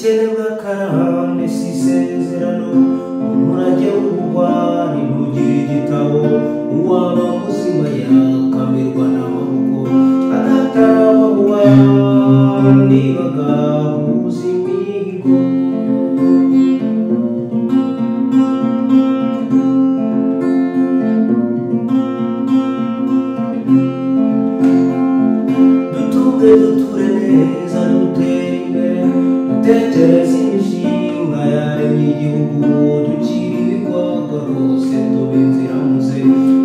ubukene bw'akarande si isezerano umurage w'ubugwari ntugire igitabo uwaba muzima yakamirwa n'amaboko adataraba uwandi bagahuza imihigo duture neza dutere imbere dutekereze imishinga yaremye igihugu ducire ibikorwa rwose tube inziramuze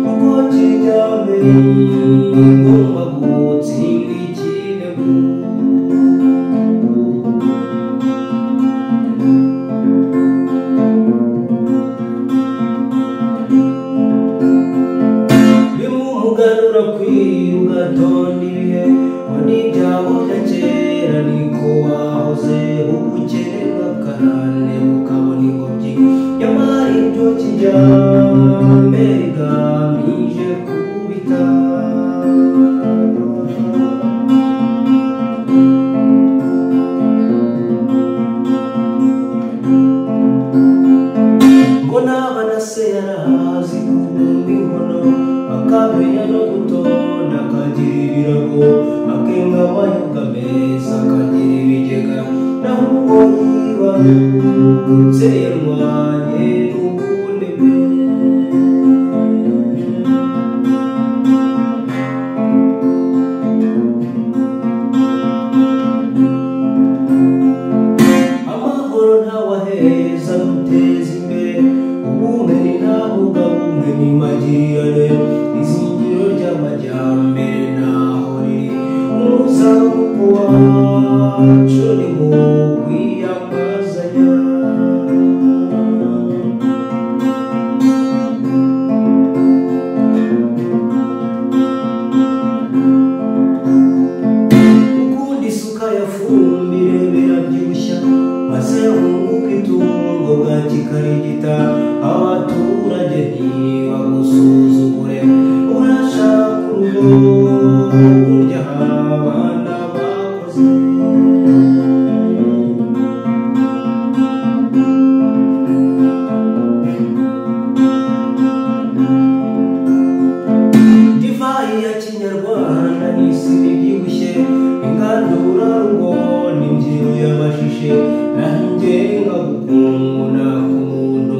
kuko kijyambere ngomba gutsinda ikinegu bimuganura kwiru gatonda ibihe n'ibyabo bya kera niko wahoze ubukene bw'akarande bukabona ingobyi nyamara ibyo kijyambere igamije kubita ngo n'abana se yarazi kubumba inkono akamenya no gutonda akagira ibirago akenga amayuka meza akagira ibigega naho ubwo yibarutse yarwanye n'ubunebwe amahoro ntawaheza duteza imbere ubumwe ntavuga bumwe n'imagirane izingiro ry'amajyambere naho riri umuzamuko wacu ni mu kwiyamazanya ukundi isuka yafumbire birabyibushya maze wunguka itungo bwakikarigita abaturage ntibagusuzugure urashaka urugo burya abana bakoze divayi ya kinyarwanda n'isine ibyibushye ingandura rugo n'imbyiro y'amashishe nanjye ngagukunda ku muntu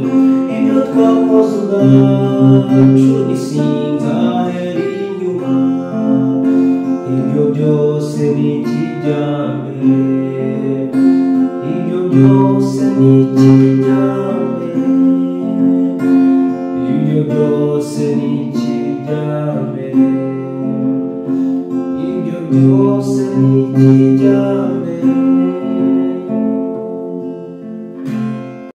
ibyo twakoze ubwacu ntisinzahera inyuma ibyo byose ni ikijyambere ibyo byose ni ikijyambere ibyo byose ni ikijyambere ibyo byose ni ikijyambere